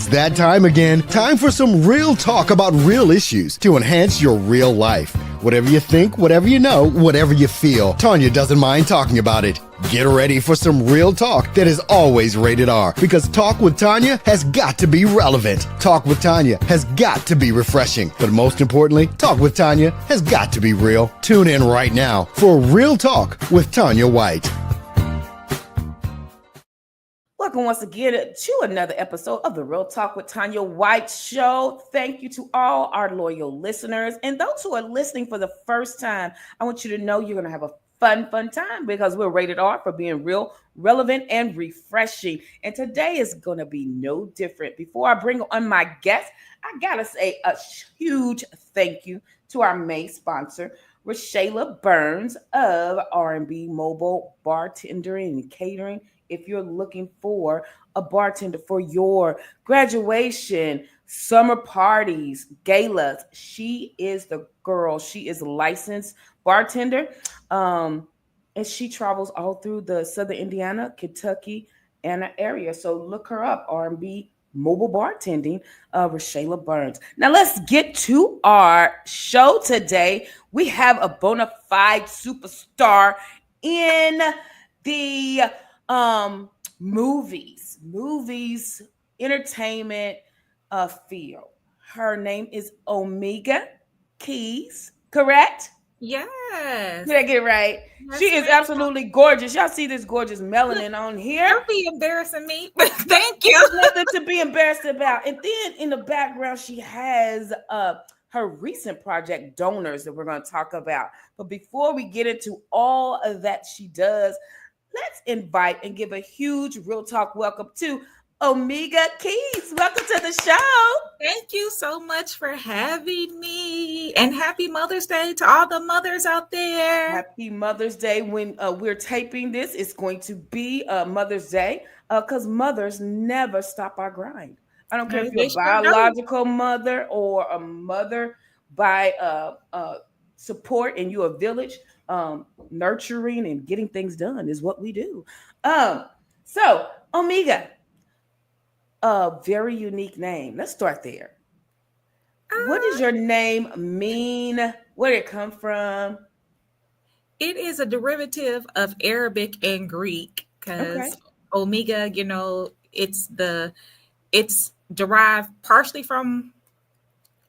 It's that time again. Time for some real talk about real issues to enhance your real life. Whatever you think, whatever you know, whatever you feel, Tanya doesn't mind talking about it. Get ready for some real talk that is always rated R, because Talk with Tanya has got to be relevant. Talk with Tanya has got to be refreshing. But most importantly, Talk with Tanya has got to be real. Tune in right now for Real Talk with Tanya White. Welcome once again to another episode of the Real Talk with Tanya White show. Thank you to all our loyal listeners and those who are listening for the first time. I want you to know you're going to have a fun time because we're rated R for being real, relevant, and refreshing. And today is going to be no different. Before I bring on my guest, I got to say a huge thank you to our main sponsor, Rashayla Burns of R&B Mobile Bartendering and Catering. If you're looking for a bartender for your graduation, summer parties, galas, she is the girl. She is a licensed bartender, and she travels all through the Southern Indiana, Kentucky, and area. So look her up, R&B Mobile Bartending, Rashayla Burns. Now let's get to our show today. We have a bona fide superstar in the movies, entertainment field. Her name is Omegia Keeys, correct? Yes. Did I get it right? That's she is absolutely gorgeous. Y'all see this gorgeous melanin on here? Don't be embarrassing me. Thank you. There's nothing to be embarrassed about. And then in the background, she has her recent project, Donors, that we're going to talk about. But before we get into all of that she does, let's invite and give a huge Real Talk welcome to Omegia Keeys. Welcome to the show. Thank you so much for having me. And happy Mother's Day to all the mothers out there. Happy Mother's Day. When we're taping this, it's going to be Mother's Day because mothers never stop our grind. I don't care if you're a biological mother or a mother by support and you're a village. Nurturing and getting things done is what we do. So Omegia, a very unique name. Let's start there. What does your name mean? Where did it come from? It is a derivative of Arabic and Greek because Omegia, it's derived partially from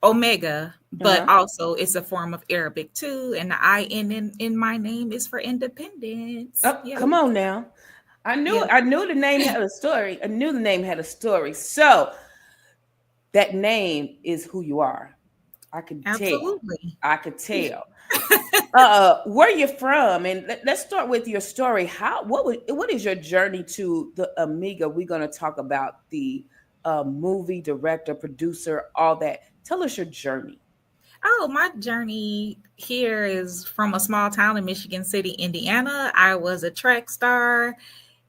Omega, but also it's a form of Arabic too. And the I-N in my name is for independence. Oh, yeah. Come on now. I knew the name had a story. I knew the name had a story. So that name is who you are. I can tell. I could tell. Where you from? And let's start with your story. What is your journey to the Omegia? We're going to talk about the movie director, producer, all that. Tell us your journey. Oh, my journey here is from a small town in Michigan City, Indiana. I was a track star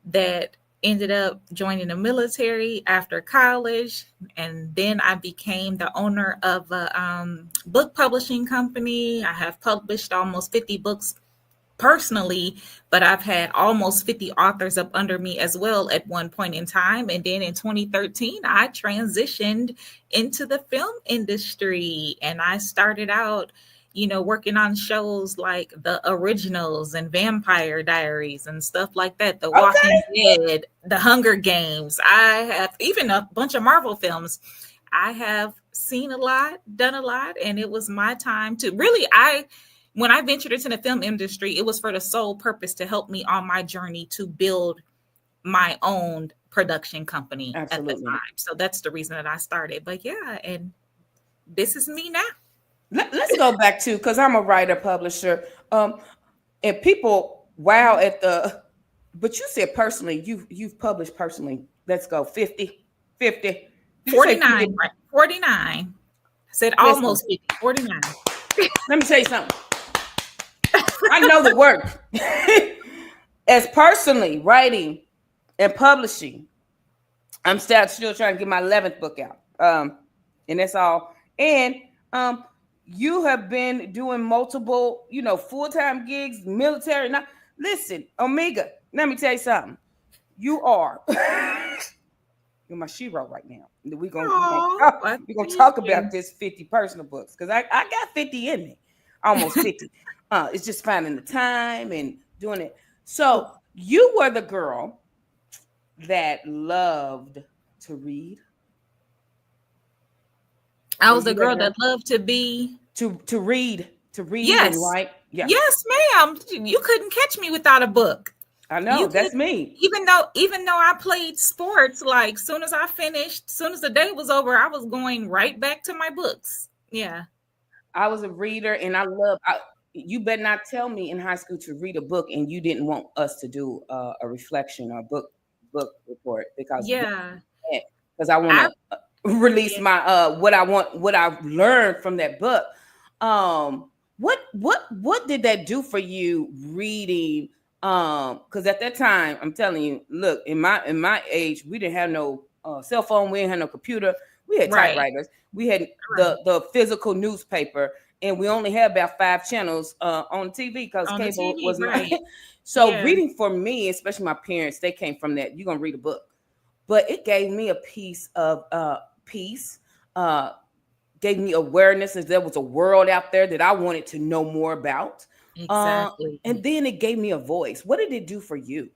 that ended up joining the military after college. And then I became the owner of a book publishing company. I have published almost 50 books personally, but I've had almost 50 authors up under me as well at one point in time. And then in 2013, I transitioned into the film industry and I started out, working on shows like The Originals and Vampire Diaries and stuff like that. The Walking Dead, The Hunger Games. I have even a bunch of Marvel films. I have seen a lot, done a lot, and it was my time to really, when I ventured into the film industry, it was for the sole purpose to help me on my journey to build my own production company at the time. So that's the reason that I started. But yeah, and this is me now. Let's go back to, because I'm a writer, publisher, and people wow at but you said personally, you've published personally. Let's go 50. 49, right? 49. I said almost 50, 49. Let me tell you something. I know the work. As personally writing and publishing, I'm still trying to get my 11th book out. And that's all. And you have been doing multiple, full-time gigs, military. Now, listen, Omegia, let me tell you something. You are You're my shero right now. We're gonna Oh, talk about this 50 personal books because I got 50 in me, almost 50. It's just finding the time and doing it. So you were the girl that loved to read. I was a girl that loved to be to read yes and write. Yeah. Yes, ma'am. You couldn't catch me without a book. I know that's me. Even though I played sports, like soon as I finished, soon as the day was over, I was going right back to my books. Yeah. I was a reader, and you better not tell me in high school to read a book and you didn't want us to do a reflection or book report because I want to release my what I've learned from that book. What did that do for you reading? Because at that time, I'm telling you, look, in my age, we didn't have no cell phone, we didn't have no computer, we had typewriters, we had the physical newspaper, and we only had about 5 channels on TV because cable was not. So reading for me, especially my parents, they came from that. You're gonna read a book, but it gave me a piece of peace. Gave me awareness that there was a world out there that I wanted to know more about. Exactly. And then it gave me a voice. What did it do for you?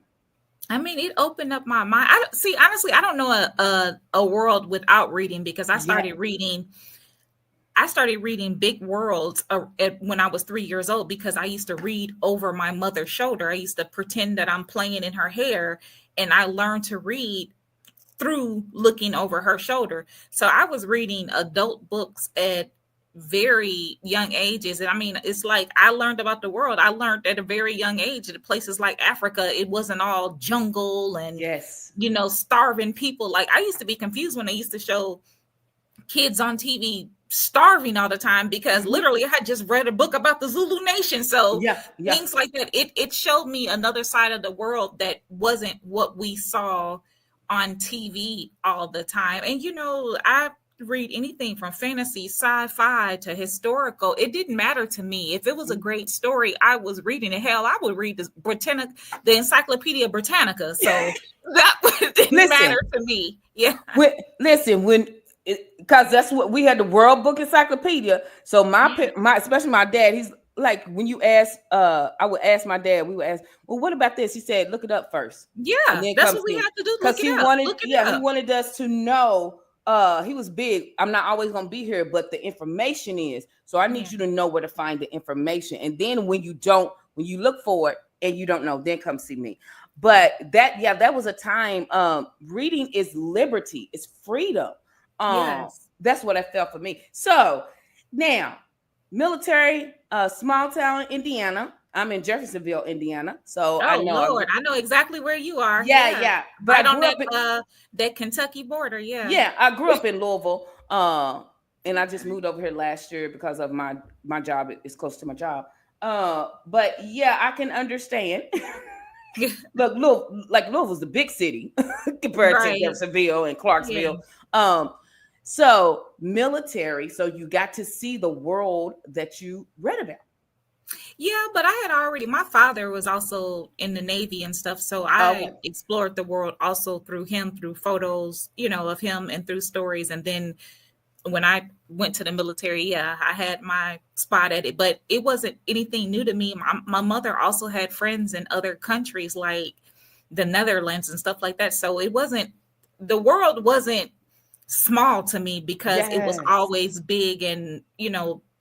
I mean, it opened up my mind. Honestly, I don't know a world without reading because I started reading. I started reading big worlds when I was 3 years old because I used to read over my mother's shoulder. I used to pretend that I'm playing in her hair, and I learned to read through looking over her shoulder. So I was reading adult books at very young ages. And I mean, it's like I learned about the world. I learned at a very young age that places like Africa, it wasn't all jungle and, starving people. Like I used to be confused when they used to show kids on TV starving all the time because literally I had just read a book about the Zulu Nation. So things like that, it showed me another side of the world that wasn't what we saw on TV all the time. And I read anything from fantasy, sci-fi to historical. It didn't matter to me. If it was a great story, I was reading it. Hell, I would read the Encyclopedia Britannica. So that didn't matter to me. Yeah. Because that's what we had, the World Book Encyclopedia. So my especially my dad, he's like, when you ask, I would ask my dad, we would ask, well, what about this? He said, look it up first. Yeah, that's what we have to do. Because he wanted us to know. He was big. I'm not always going to be here, but the information is. So I need you to know where to find the information. And then when you look for it and you don't know, then come see me. But that was a time. Reading is liberty. It's freedom. That's what I felt for me. So now, military, small town, Indiana. I'm in Jeffersonville, Indiana. So I know. Lord, I know exactly where you are. Yeah. But right on that Kentucky border. Yeah. Yeah, I grew up in Louisville. And I just moved over here last year because of my job. It's close to my job. But yeah, I can understand. Look, Louisville's the big city compared to Jeffersonville and Clarksville. Yeah. So military, so you got to see the world that you read about. Yeah, but my father was also in the Navy and stuff. So I explored the world also through him, through photos, of him and through stories. And then when I went to the military, I had my spot at it, but it wasn't anything new to me. My mother also had friends in other countries like the Netherlands and stuff like that. So the world wasn't small to me because it was always big. And,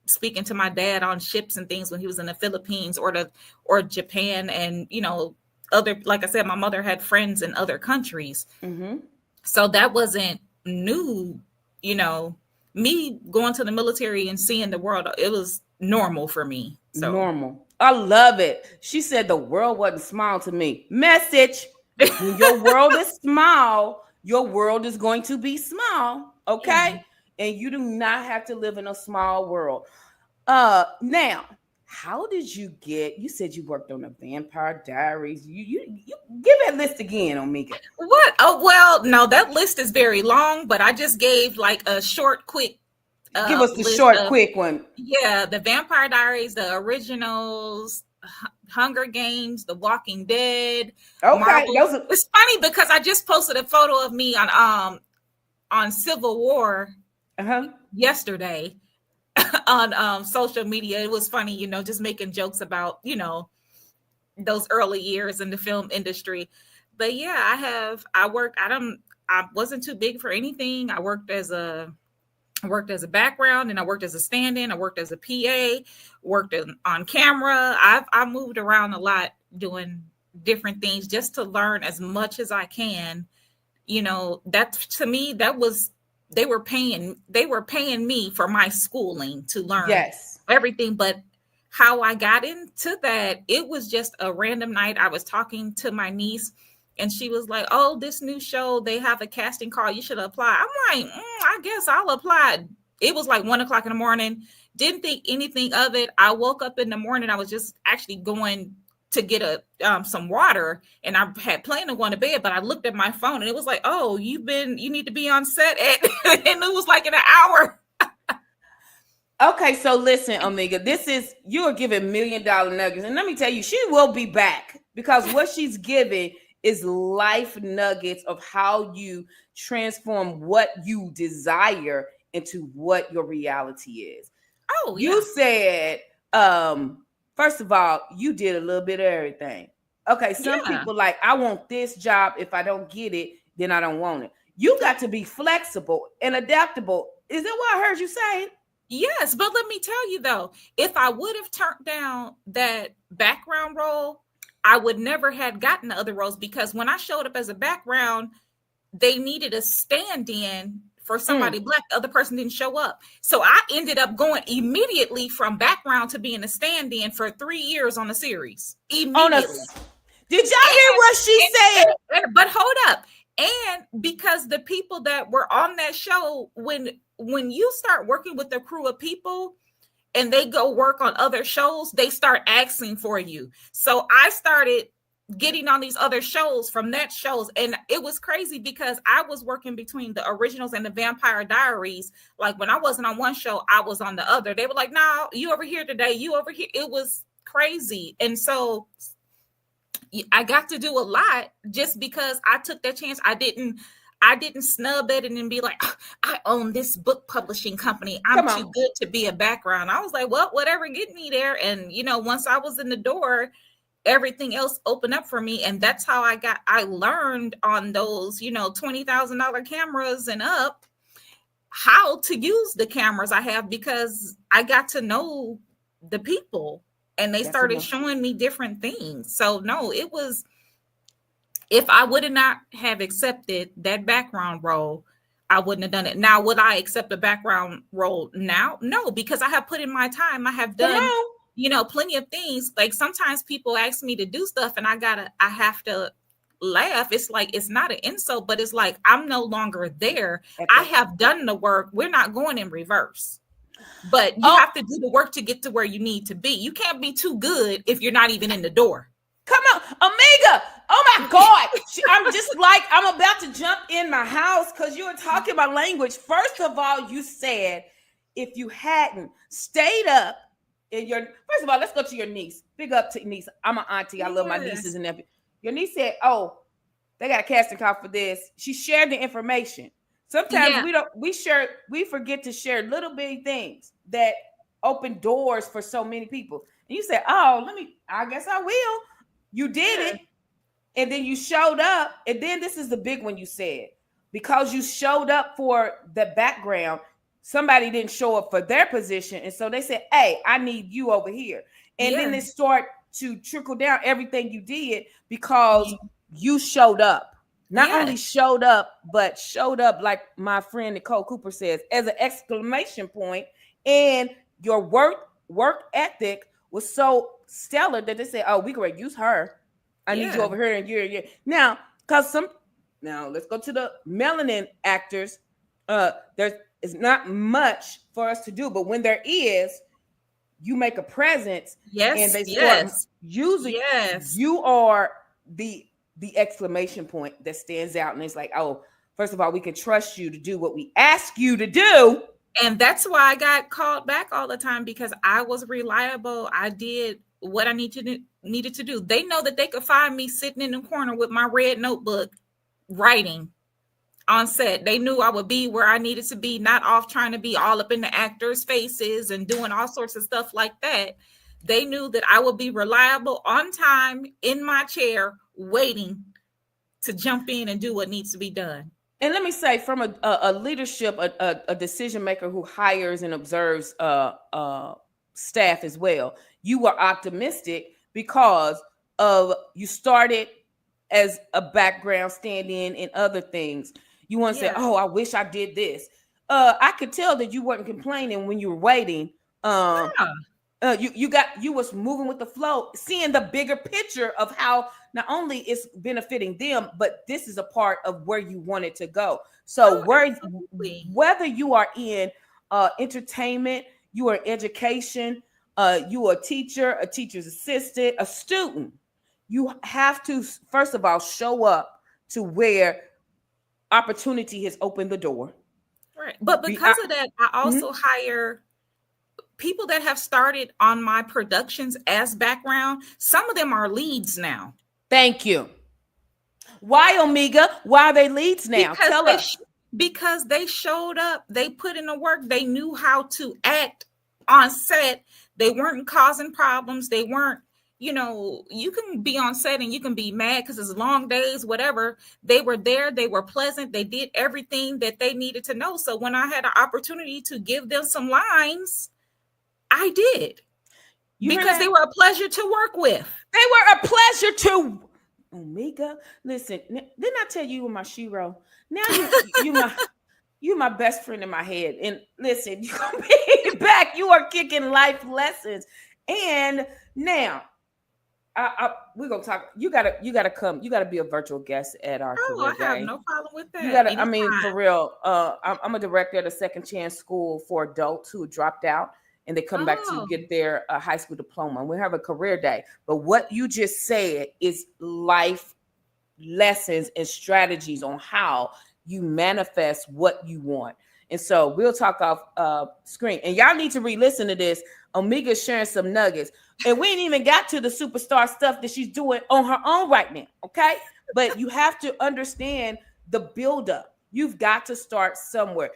speaking to my dad on ships and things when he was in the Philippines or Japan and, other, like I said, my mother had friends in other countries. Mm-hmm. So that wasn't new, me going to the military and seeing the world. It was normal for me. So normal. I love it. She said the world wasn't small to me. Message. When your world is small, your world is going to be small. Okay. Yeah. And you do not have to live in a small world. Now, how did you said you worked on the Vampire Diaries. You give that list again, Omegia. What? Oh, well, no, that list is very long, but I just gave like a short, quick. Give us the short, quick one. Yeah, the Vampire Diaries, the originals, Hunger Games, The Walking Dead, Okay, Marvel. those are It's funny because I just posted a photo of me on Civil War yesterday on social media. It was funny, just making jokes about, those early years in the film industry. But yeah, I wasn't too big for anything. I worked as a background, and I worked as a stand-in. I worked as a PA, on camera. I moved around a lot doing different things just to learn as much as I can. That to me, that was they were paying me for my schooling to learn everything. But how I got into that, it was just a random night. I was talking to my niece, and she was like, "Oh, this new show, they have a casting call. You should apply." I'm like, I guess I'll apply. It was like 1:00 in the morning. Didn't think anything of it. I woke up in the morning. I was just actually going to get some water, and I had planned on going to bed, but I looked at my phone, and it was like, "Oh, you need to be on set at," and it was like in an hour. Okay, so listen, Omegia, you are giving $1 million nuggets. And let me tell you, she will be back, because what she's giving is life nuggets of how you transform what you desire into what your reality is. Oh, you said, first of all, you did a little bit of everything. Okay, some people like, I want this job. If I don't get it, then I don't want it. You got to be flexible and adaptable. Is that what I heard you say? Yes, but let me tell you though, if I would have turned down that background role, I would never have gotten the other roles, because when I showed up as a background, they needed a stand-in for somebody Black. The other person didn't show up. So I ended up going immediately from background to being a stand-in for 3 years on the series. Immediately. Did y'all hear what she said? But hold up. And because the people that were on that show, when you start working with a crew of people and they go work on other shows, they start asking for you. So I started getting on these other shows from that shows. And it was crazy because I was working between the originals and the Vampire Diaries. Like when I wasn't on one show, I was on the other. They were like, "No, you over here today, you over here." It was crazy. And so I got to do a lot just because I took that chance. I didn't snub it and then be like, "I own this book publishing company. I'm too good to be a background." I was like, well, whatever, get me there. And, once I was in the door, everything else opened up for me. And that's how I learned on those, $20,000 cameras and up, how to use the cameras I have, because I got to know the people. And they started showing me different things. So no, it was, if I would have not have accepted that background role, I wouldn't have done it. Now, would I accept a background role now? No, because I have put in my time. I have done, plenty of things. Like sometimes people ask me to do stuff and I have to laugh. It's like, it's not an insult, but it's like, I'm no longer there. I have done the work. We're not going in reverse. But you have to do the work to get to where you need to be. You can't be too good if you're not even in the door. Come on, Omegia. Oh my God. I'm just like, I'm about to jump in my house because you were talking about language. First of all, you said if you hadn't stayed up in first of all, let's go to your niece. Big up to niece. I'm an auntie. I love my nieces and nephews. Your niece said, "Oh, they got a casting call for this." She shared the information. Sometimes we forget to share little bitty things that open doors for so many people. And you said, "Oh, I guess I will." You did it. And then you showed up. And then this is the big one you said. Because you showed up for the background, somebody didn't show up for their position. And so they said, "Hey, I need you over here." And then they start to trickle down everything you did because you showed up. Not only showed up, but showed up, like my friend Nicole Cooper says, as an exclamation point. And your work ethic was so stellar that they said, "Oh, we could use her. I need you over here." And you're now, now let's go to the melanin actors. There is not much for us to do, but when there is, you make a presence. And they start using. You are the exclamation point that stands out, and it's like, "Oh, first of all, we can trust you to do what we ask you to do." And that's why I got called back all the time, because I was reliable. I did what I needed to do. They know that they could find me sitting in the corner with my red notebook writing on set. They knew I would be where I needed to be, not off trying to be all up in the actors' faces and doing all sorts of stuff like that. They knew that I would be reliable, on time, in my chair, waiting to jump in and do what needs to be done. And let me say, from a leadership, a decision maker who hires and observes staff as well, you were optimistic because of you started as a background stand-in and other things. You want to say, "Oh, I wish I did this." I could tell that you weren't complaining when you were waiting. You was moving with the flow, seeing the bigger picture of how not only it's benefiting them, but this is a part of where you want it to go. So whether you are in entertainment, you are in education, you are a teacher, a teacher's assistant, a student, you have to first of all show up to where opportunity has opened the door. Right. But because of that, I also hire people that have started on my productions as background. Some of them are leads now. Thank you. Why, Omegia? Why are they leads now? Tell us. Because they showed up, they put in the work, they knew how to act on set. They weren't causing problems. They weren't, you can be on set and you can be mad because it's long days, whatever. They were there. They were pleasant. They did everything that they needed to know. So when I had an opportunity to give them some lines, I did. Because they were a pleasure to work with. They were a pleasure to Omegia. Listen, didn't I tell you were my shero? Now you my best friend in my head. And listen, you're gonna be back. You are kicking life lessons. And now we're gonna talk. You gotta come. You gotta be a virtual guest at our career day. I have no problem with that. You gotta. I mean, for real. I'm a director at a second chance school for adults who dropped out and they come back to get their high school diploma. We have a career day. But what you just said is life lessons and strategies on how you manifest what you want. And so we'll talk off screen. And y'all need to re-listen to this. Omegia's sharing some nuggets. And we ain't even got to the superstar stuff that she's doing on her own right now, okay? But you have to understand the buildup. You've got to start somewhere.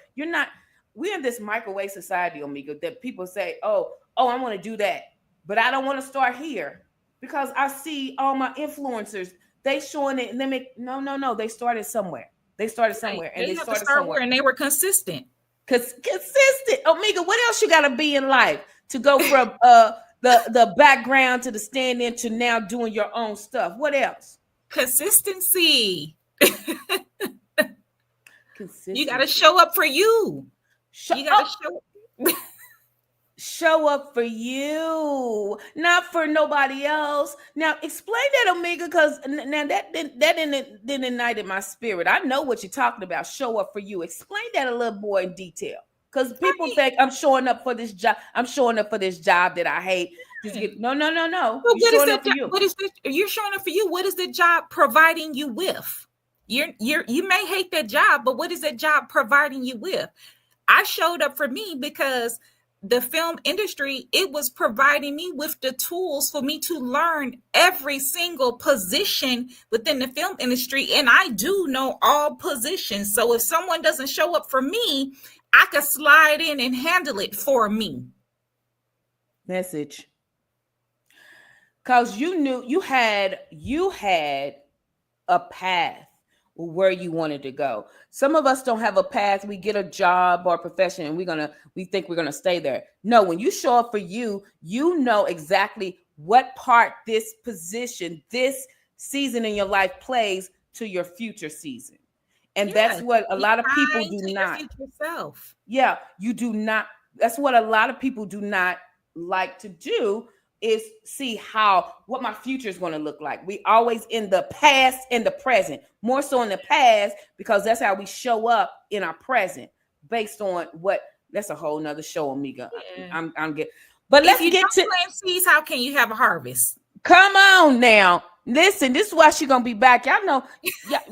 We're in this microwave society, Omegia, that people say, oh, I want to do that. But I don't want to start here because I see all my influencers, they showing it and they make, no. They started somewhere. They started somewhere. And they started somewhere. And they were consistent. Consistent. Omegia, what else you got to be in life to go from the background to the stand-in to now doing your own stuff? What else? Consistency. You got to show up for you. You got to show up for you, not for nobody else. Now, explain that, Omegia, because now that didn't ignite my spirit. I know what you're talking about. Show up for you. Explain that a little more in detail, because people think I'm showing up for this job. I'm showing up for this job that I hate. No. Well, what is that? What is that? You're showing up for you. What is the job providing you with? You may hate that job, but what is that job providing you with? I showed up for me because the film industry, it was providing me with the tools for me to learn every single position within the film industry. And I do know all positions. So if someone doesn't show up for me, I could slide in and handle it for me. Message. Because you knew you had a path where you wanted to go. Some of us don't have a path. We get a job or a profession and we think we're gonna stay there. No, when you show up for you, you know exactly what part this position, this season in your life plays to your future season. And that's what a lot of people do not. Yeah, you do not. That's what a lot of people do not like to do, is see what my future is going to look like. We always in the past and the present, more so in the past, because that's how we show up in our present based on that's a whole nother show, Omegia. Yeah. I'm good. But let's get to plant seeds. How can you have a harvest? Come on now. Listen, this is why she's going to be back. Y'all know,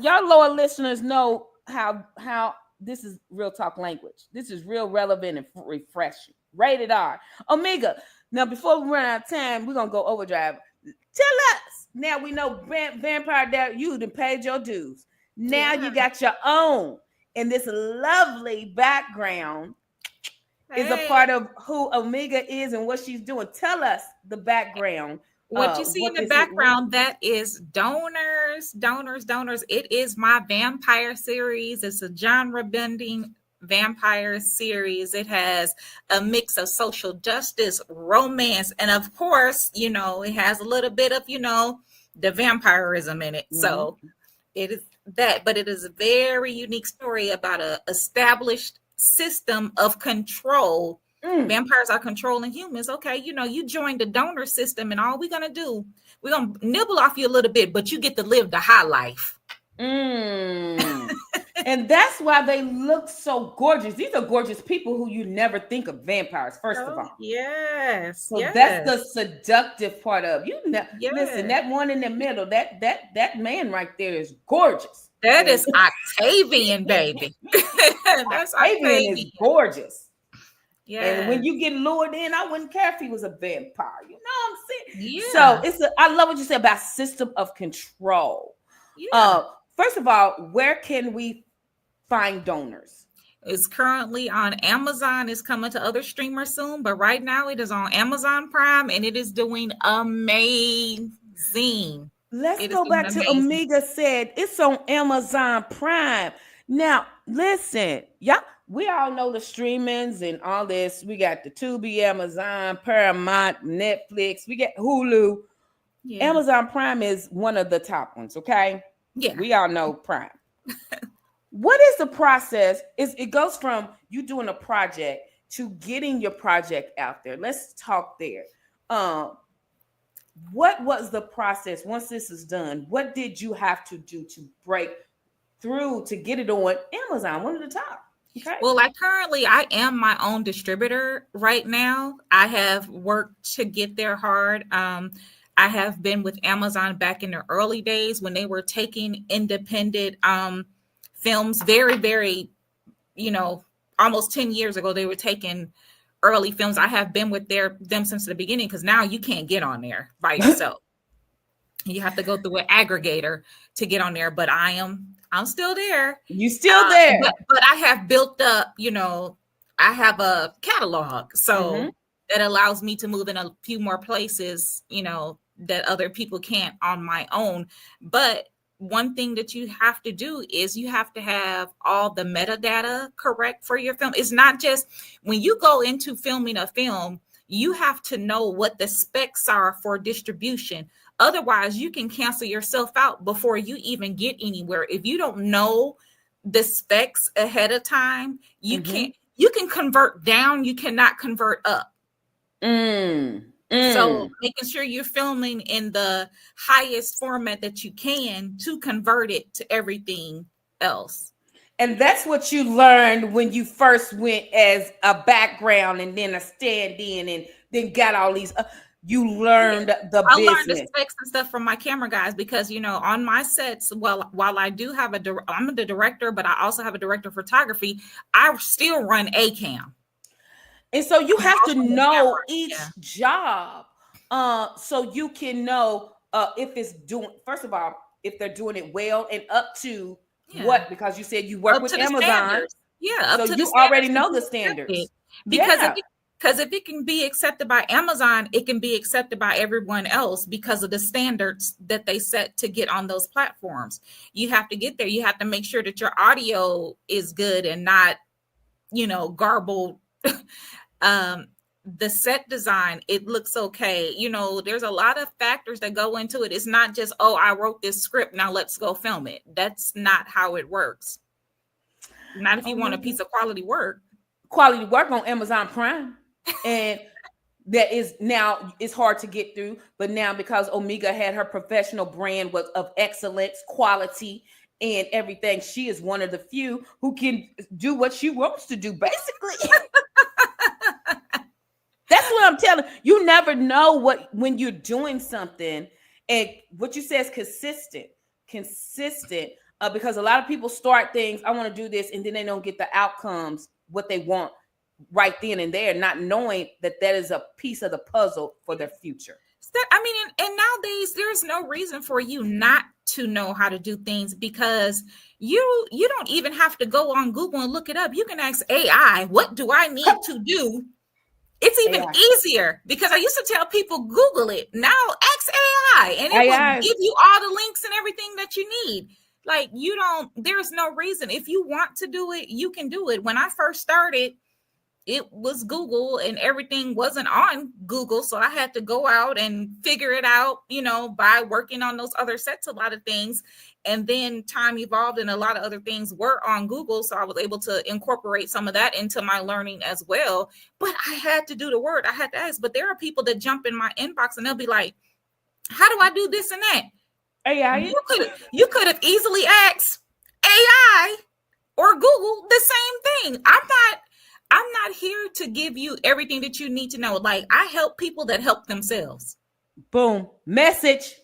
y'all loyal listeners know how this is real talk language. This is real relevant and refreshing. Rated R. Omegia, Now, before we run out of time, we're gonna go overdrive. Tell us. Now we know Vampire that you done paid your dues. Now you got your own. And this lovely background is a part of who Omegia is and what she's doing. Tell us the background. What you see in the background, that is Donors. It is my vampire series. It's a genre bending vampire series. It has a mix of social justice, romance, and of course, it has a little bit of, the vampirism in it. Mm-hmm. So it is that, but it is a very unique story about a established system of control. Vampires are controlling humans. Okay, you joined the donor system, and all we're gonna do, we're gonna nibble off you a little bit, but you get to live the high life. And that's why they look so gorgeous. These are gorgeous people who you never think of vampires, first of all. Yes. So that's the seductive part of Listen, that one in the middle, that man right there is gorgeous. That is Octavian, baby. That's Octavian is gorgeous. Yeah. And when you get lured in, I wouldn't care if he was a vampire. You know what I'm saying? Yeah. So I love what you said about system of control. Yeah. First of all, where can we find Donors? It's currently on Amazon. It's coming to other streamers soon, but right now it is on Amazon Prime and it is doing amazing. Let's go back to Omegia said it's on Amazon Prime. Now, listen, we all know the streamings and all this. We got the Tubi, Amazon, Paramount, Netflix. We got Hulu. Yeah. Amazon Prime is one of the top ones, okay? Yeah. We all know Prime. What is the process? It goes from you doing a project to getting your project out there. Let's talk there. What was the process once this is done? What did you have to do to break through to get it on Amazon, one of the top? Okay. Well, currently I am my own distributor right now. I have worked to get there hard. I have been with Amazon back in the early days when they were taking independent films very, very, almost 10 years ago, they were taking early films. I have been with them since the beginning because now you can't get on there by yourself. You have to go through an aggregator to get on there, but I'm still there. You still there. But I have built up, I have a catalog. So that allows me to move in a few more places, that other people can't on my own. But one thing that you have to do is you have to have all the metadata correct for your film. It's not just when you go into filming a film, you have to know what the specs are for distribution. Otherwise, you can cancel yourself out before you even get anywhere. If you don't know the specs ahead of time, you can convert down, you cannot convert up. So making sure you're filming in the highest format that you can to convert it to everything else. And that's what you learned when you first went as a background and then a stand-in and then got all these... you learned the business. I learned the specs and stuff from my camera guys because, on my sets, while I do have I'm the director, but I also have a director of photography, I still run a cam. And so you have to know each job so you can know if it's doing, first of all, if they're doing it well and up to what, because you said you work with Amazon. Standards. Yeah. So you already know the standards. Because if it can be accepted by Amazon, it can be accepted by everyone else because of the standards that they set to get on those platforms. You have to get there. You have to make sure that your audio is good and not, garbled. The set design, it looks okay. There's a lot of factors that go into it. It's not just, I wrote this script, now let's go film it. That's not how it works. Not if you want a piece of quality work. Quality work on Amazon Prime. And that is now, it's hard to get through. But now because Omegia had her professional brand was of excellence, quality, and everything, she is one of the few who can do what she wants to do, basically. That's what I'm telling you. You never know when you're doing something, and what you say is consistent, because a lot of people start things, I want to do this, and then they don't get the outcomes, what they want right then and there, not knowing that that is a piece of the puzzle for their future. I mean, and nowadays there's no reason for you not to know how to do things, because you don't even have to go on Google and look it up. You can ask AI, what do I need to do? It's even easier, because I used to tell people Google it. Now ask AI and it will give you all the links and everything that you need. Like, there's no reason. If you want to do it, you can do it. When I first started, it was Google and everything wasn't on Google. So I had to go out and figure it out, by working on those other sets, a lot of things. And then time evolved and a lot of other things were on Google. So I was able to incorporate some of that into my learning as well. But I had to do the work. I had to ask. But there are people that jump in my inbox and they'll be like, how do I do this and that? AI. You could have easily asked AI or Google the same thing. I'm not here to give you everything that you need to know. Like, I help people that help themselves. Boom. Message.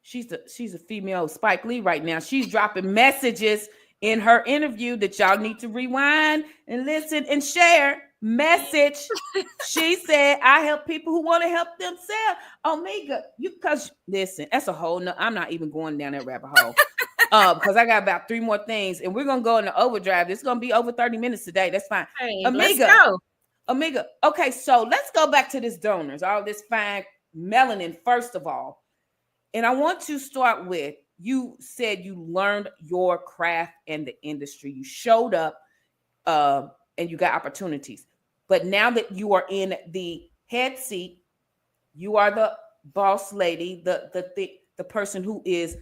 She's a female Spike Lee right now. She's dropping messages in her interview that y'all need to rewind and listen and share. Message. She said, I help people who want to help themselves. Omega, because listen, that's a whole no, I'm not even going down that rabbit hole. Because I got about 3 more things and we're gonna go into overdrive. It's gonna be over 30 minutes today. That's fine. Hey, Omega. let's go. Omega. Okay, so let's go back to this donors, all this fine melanin, first of all. And I want to start with, you said you learned your craft and the industry. You showed up and you got opportunities. But now that you are in the head seat, you are the boss lady, the person who is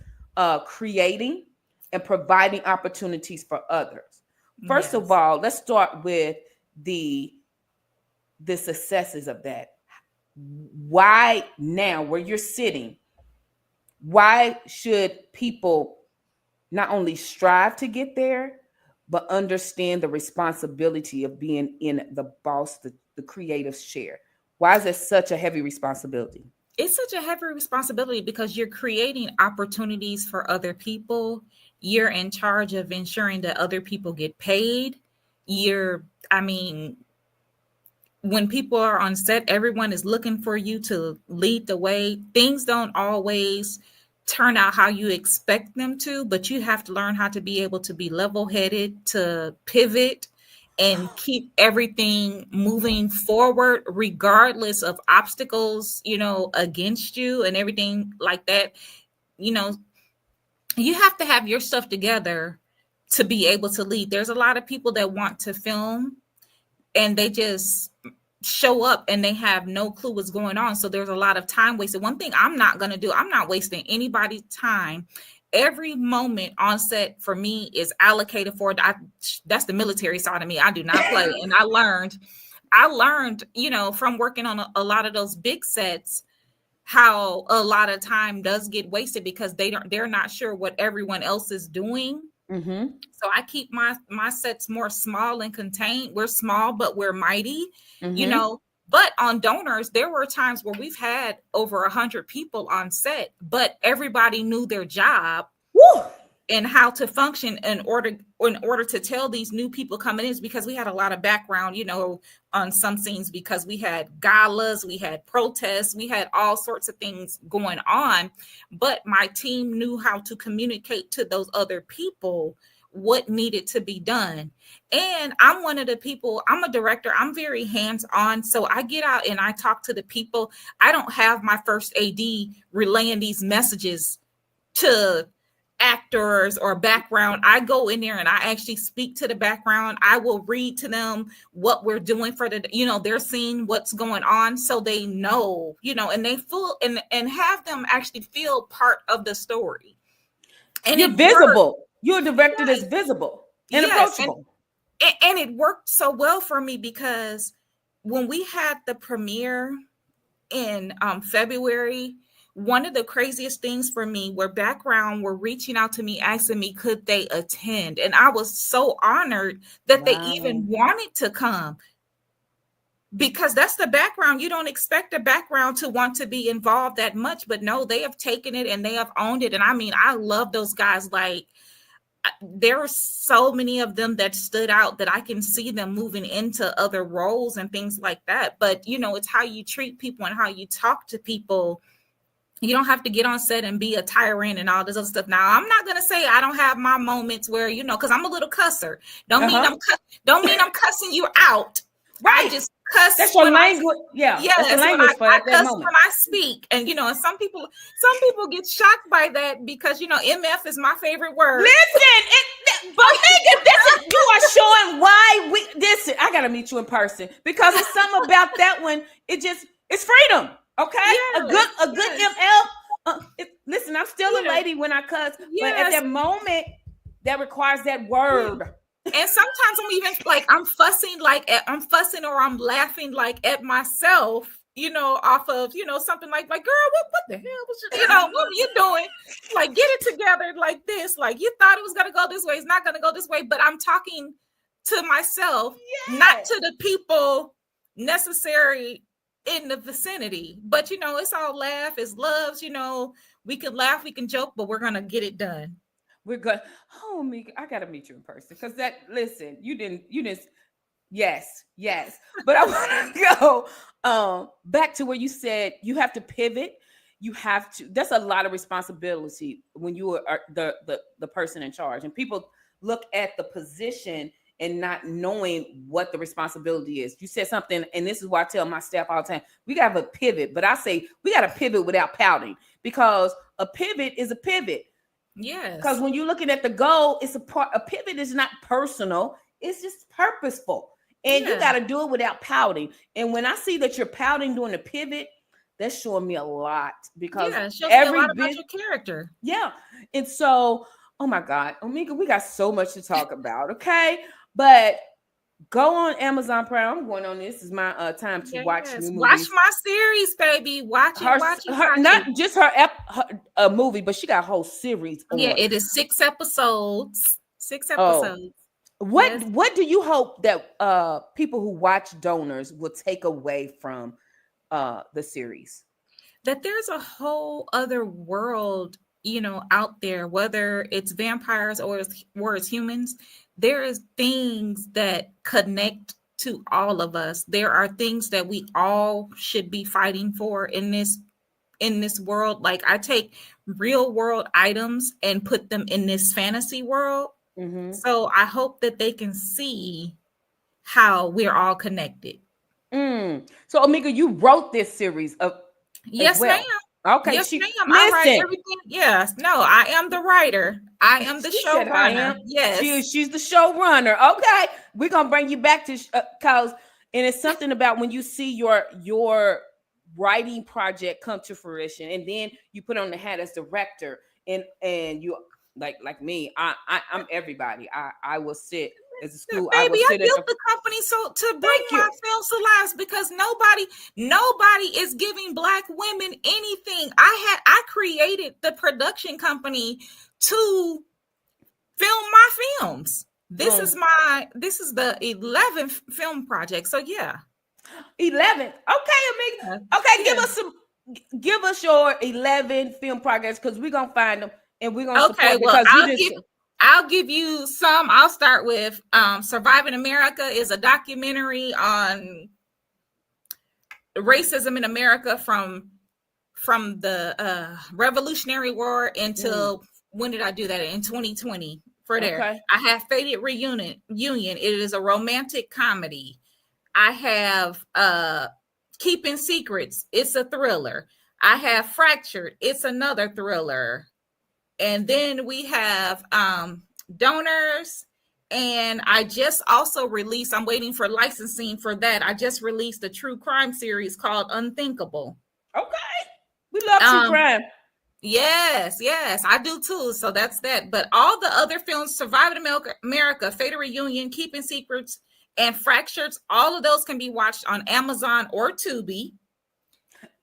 creating and providing opportunities for others. First of all, let's start with the successes of that. Why now, where you're sitting, why should people not only strive to get there, but understand the responsibility of being in the boss, the creative chair? Why is it such a heavy responsibility? It's such a heavy responsibility because you're creating opportunities for other people. You're in charge of ensuring that other people get paid. When people are on set, everyone is looking for you to lead the way. Things don't always turn out how you expect them to, but you have to learn how to be able to be level-headed, to pivot and keep everything moving forward, regardless of obstacles, against you and everything like that. You have to have your stuff together to be able to lead. There's a lot of people that want to film and they just show up and they have no clue what's going on. So there's a lot of time wasted. One thing I'm not going to do, I'm not wasting anybody's time. Every moment on set for me is allocated for that's the military side of me. I do not play. And I learned, from working on a lot of those big sets, how a lot of time does get wasted because they're not sure what everyone else is doing. Mm-hmm. So I keep my sets more small and contained. We're small, but we're mighty, Mm-hmm. But on donors, there were times where we've had over 100 people on set, but everybody knew their job. Woo! And how to function in order to tell these new people coming in, is because we had a lot of background, on some scenes, because we had galas, we had protests, we had all sorts of things going on. But my team knew how to communicate to those other people what needed to be done. And I'm one of the people, I'm a director, I'm very hands-on. So I get out and I talk to the people. I don't have my first AD relaying these messages to actors or background. I go in there and I actually speak to the background. I will read to them what we're doing for they're seeing what's going on, so they know, and they feel and have them actually feel part of the story. And you're visible. You're a director that's visible and approachable. And it worked so well for me because when we had the premiere in February, one of the craziest things for me were background were reaching out to me, asking me, could they attend? And I was so honored that they even wanted to come, because that's the background. You don't expect a background to want to be involved that much, but no, they have taken it and they have owned it. And I mean, I love those guys. Like, there are so many of them that stood out that I can see them moving into other roles and things like that. But, you know, it's how you treat people and how you talk to people. You don't have to get on set and be a tyrant and all this other stuff. Now, I'm not going to say I don't have my moments where, you know, because I'm a little cusser. Don't mean I'm cussing you out. Right. I just cuss. That's your language. Yeah. That's the language for I that cuss moment. when I speak. And, you know, and some people get shocked by that because, you know, MF is my favorite word. Listen, Omegia, you are showing why listen, I got to meet you in person because it's something about that one. It's freedom. Okay. Yes, a good MF. Listen, I'm still a lady when I cuss, but at that moment that requires that word. And sometimes I'm even like, I'm fussing or I'm laughing like at myself, you know, off of, you know, something like girl, what the hell was you know, what are you doing? Like, get it together like this. Like, you thought it was going to go this way. It's not going to go this way. But I'm talking to myself, not to the people necessary in the vicinity. But, you know, it's all laugh, it's loves, you know, we can laugh, we can joke, but we're going to get it done. We're good. Oh, Mika, I gotta meet you in person because you didn't. Yes. But I want to go back to where you said you have to pivot. You have to. That's a lot of responsibility when you are the person in charge, and people look at the position and not knowing what the responsibility is. You said something, and this is why I tell my staff all the time: we got to pivot. But I say we got to pivot without pouting because a pivot is a pivot. Yes. Because when you're looking at the goal, a pivot is not personal, it's just purposeful. And you got to do it without pouting. And when I see that you're pouting during the pivot, that's showing me a lot because it shows me a lot about your character. Yeah. And so, oh my God, Omegia, we got so much to talk about. Okay. But go on Amazon Prime. I'm going on this. This is my time to watch new movies. Watch my series, baby. Watch it. Not just her movie, but she got a whole series on. Yeah, it is 6 episodes. 6 episodes. What do you hope that people who watch Donors will take away from the series? That there's a whole other world, you know, out there, whether it's vampires or it's humans. There is things that connect to all of us. There are things that we all should be fighting for in this world. Like, I take real world items and put them in this fantasy world. Mm-hmm. So I hope that they can see how we're all connected. So Omegia, you wrote this series of yes, well. ma'am. Okay, yes, ma'am. I write everything. Yes, no, I am the writer. I am the showrunner. Yes, she's the showrunner. Okay, we're gonna bring you back to cause, and it's something about when you see your writing project come to fruition, and then you put on the hat as director, and you like me. I'm everybody. I will sit. As a school, baby, I built the company so to bring my films to life because nobody is giving Black women anything. I created the production company to film my films. This is the 11th film project. So yeah, 11. Okay, Omegia. Okay, give us your 11 film projects because we're gonna find them and we're gonna support because I'll give you some. I'll start with Surviving America is a documentary on racism in America from the Revolutionary War until when did I do that? In 2020 for there. Okay. I have Faded Union. It is a romantic comedy. I have Keeping Secrets. It's a thriller. I have Fractured. It's another thriller. And then we have Donors. And I just also released, I'm waiting for licensing for that. I just released a true crime series called Unthinkable. Okay. We love true crime. Yes, I do too. So that's that. But all the other films, Surviving America, Faded Reunion, Keeping Secrets, and Fractured, all of those can be watched on Amazon or Tubi.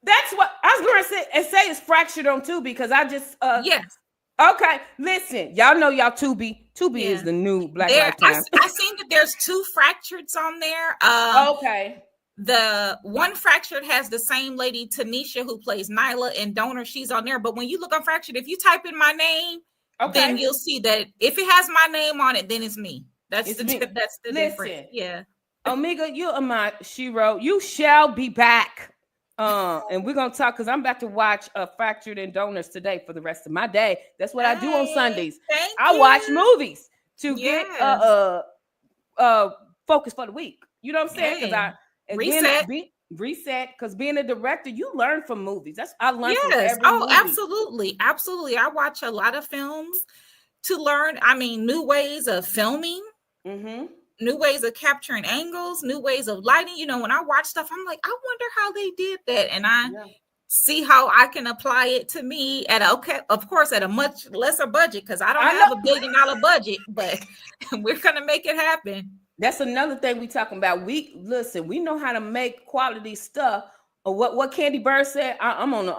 That's what I was going to say it's Fractured on Tubi because I just yes. Okay, listen, y'all know y'all Tubi. Tubi is the new Black Lifetime. I seen that there's 2 Fractureds on there. Okay. The one Fractured has the same lady, Tanisha, who plays Nyla in Donor. She's on there. But when you look on Fractured, if you type in my name, then you'll see that if it has my name on it, then it's me. That's It's the me. that's the Listen, difference. Yeah. Omega, you are my shero. You shall be back. And we're gonna talk because I'm about to watch Fractured and Donors today for the rest of my day. That's what I do on Sundays. Thank I you. watch movies to get Yes. focus for the week. You know what I'm saying? Because Hey, and reset. reset. Because being a director, you learn from movies. I learn from Yes. every Oh, movie. absolutely. Absolutely. I watch a lot of films to learn, I mean, new ways of filming, new ways of capturing angles, new ways of lighting. You know, when I watch stuff, I'm like, I wonder how they did that. And I see how I can apply it to me at of course, at a much lesser budget, because I don't have $1 billion budget, but we're gonna make it happen. That's another thing we talking about. We know how to make quality stuff. Or what Candy Bird said. I'm on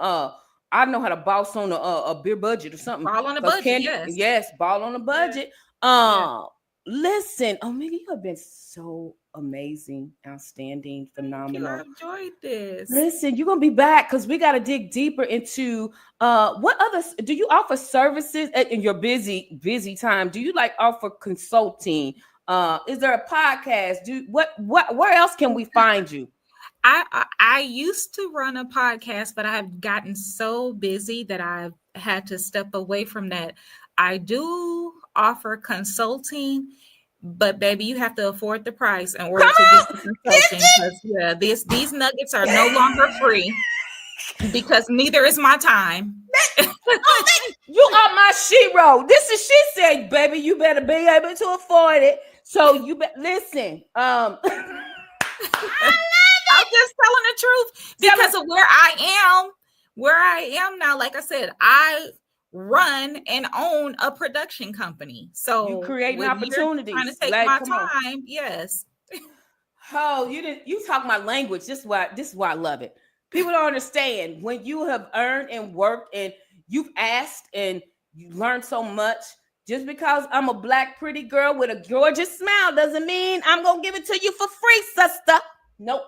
I know how to boss on a beer budget or something. Ball on a budget, yes. Ball on a budget. Listen, Omega, you have been so amazing, outstanding, phenomenal. I've enjoyed this. Listen, you're gonna be back because we got to dig deeper into what others do you offer services in your busy time? Do you like offer consulting? Is there a podcast? Where else can we find you? I used to run a podcast, but I've gotten so busy that I've had to step away from that. I do offer consulting, but baby, you have to afford the price in order to get the consulting. Because these nuggets are no longer free because neither is my time. You are my shero. This is she said, baby, you better be able to afford it. So you listen. I'm just telling the truth because of where I am now. Like I said, I run and own a production company. So you creating opportunities. Trying to take my time. Yes. Oh, you talk my language. This is why I love it. People don't understand when you have earned and worked and you've asked and you learned so much. Just because I'm a black pretty girl with a gorgeous smile doesn't mean I'm gonna give it to you for free, sister. Nope.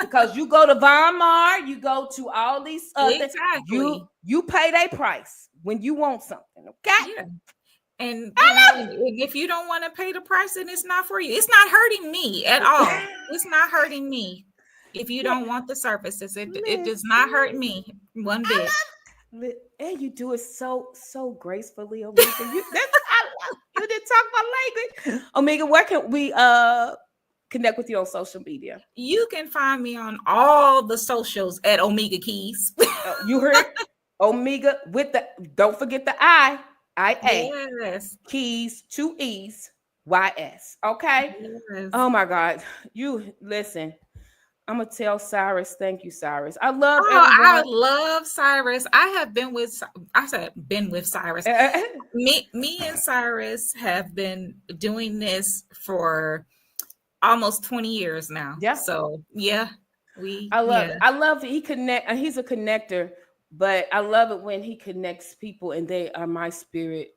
Because you go to Von Mar, you go to all these exactly. You pay their price when you want something, okay? Yeah. And if you don't want to pay the price, then it's not for you. It's not hurting me at all. It's not hurting me. If you don't want the services, it does not hurt me one bit. And you do it so gracefully, Omega. You didn't talk about language. Omega, where can we connect with you on social media? You can find me on all the socials at Omega Keeys. You heard Omega with don't forget the IA. Yes. Keys, 2 E's, YS. Okay. Yes. Oh my God. You listen. I'm gonna tell Cyrus. Thank you, Cyrus. I love Cyrus. I have been with Cyrus. me and Cyrus have been doing this for almost 20 years now. Yeah. So yeah, I love it. I love it. He's a connector, but I love it when he connects people and they are my spirit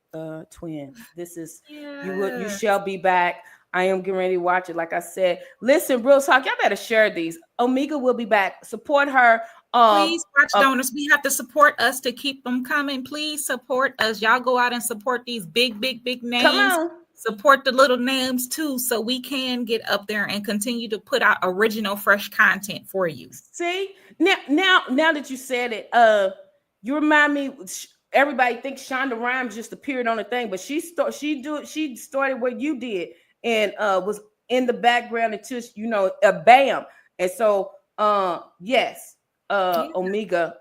twin. This is you shall be back. I am getting ready to watch it. Like I said, listen, Real Talk, y'all better share these. Omega will be back. Support her. Please watch donors. We have to support us to keep them coming. Please support us. Y'all go out and support these big names. Come on. Support the little names too, so we can get up there and continue to put out original, fresh content for you. See, now that you said it, you remind me. Everybody thinks Shonda Rhimes just appeared on the thing, but she started what you did. And was in the background until bam. And so Omega,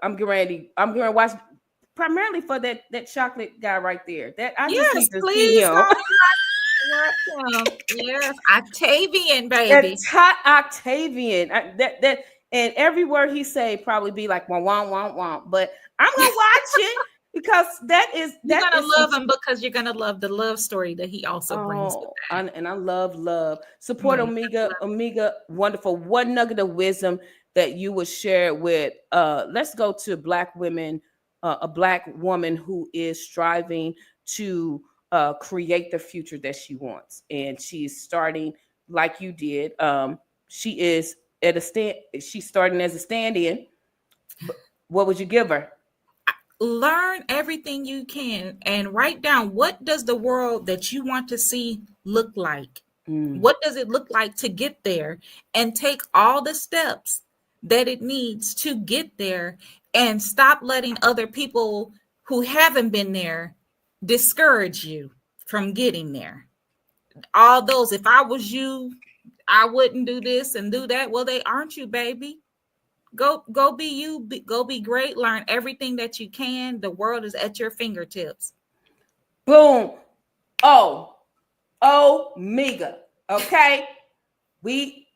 I'm getting ready to watch primarily for that chocolate guy right there. That I just need to see him. Yes, Octavian, baby. Octavian. That and every word he say probably be like wah wah wah wah. But I'm gonna watch it. Because you're gonna love him because you're gonna love the love story that he also brings with that. And I love. Support Omega. Omega, wonderful. One nugget of wisdom that you would share with let's go to Black women, a Black woman who is striving to create the future that she wants. And she's starting like you did. She is she's starting as a stand-in. What would you give her? learn everything you can and write down, what does the world that you want to see look like? What does it look like to get there? And take all the steps that it needs to get there, and stop letting other people who haven't been there discourage you from getting there. All those, if I was you, I wouldn't do this and do that. Well, they aren't you, baby. Go be you. Go be great. Learn everything that you can. The world is at your fingertips. Boom. Omegia. Okay. We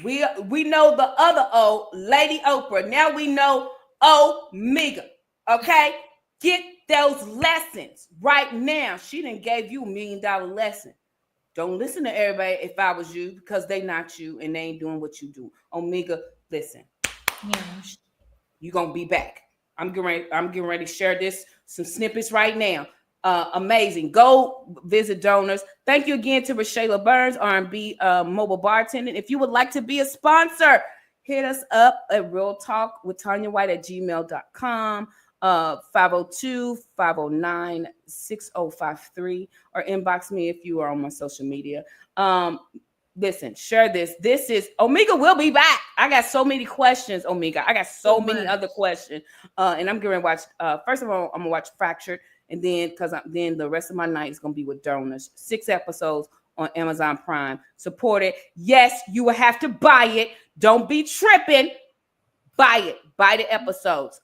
know the other O, Lady Oprah. Now we know Omegia. Okay. Get those lessons right now. She done gave you $1 million lesson. Don't listen to everybody if I was you, because they not you and they ain't doing what you do. Omegia, listen. Yeah. You're gonna be back. I'm getting ready to share some snippets right now. Amazing. Go visit donors. Thank you again to Rashayla Burns, R&B mobile bartending. If you would like to be a sponsor, hit us up at realtalkwithtanyawhite@gmail.com, 502-509-6053, or inbox me if you are on my social media. Listen, share this. This is Omegia will be back. I got so many questions, Omegia. I got so many other questions. And I'm going to watch. First of all, I'm gonna watch Fractured, and then then the rest of my night is gonna be with donors. 6 episodes on Amazon Prime. Support it. Yes, you will have to buy it. Don't be tripping. Buy it. Buy the episodes.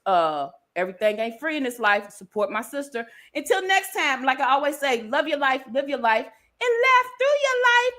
Everything ain't free in this life. Support my sister. Until next time, like I always say, love your life, live your life, and laugh through your life.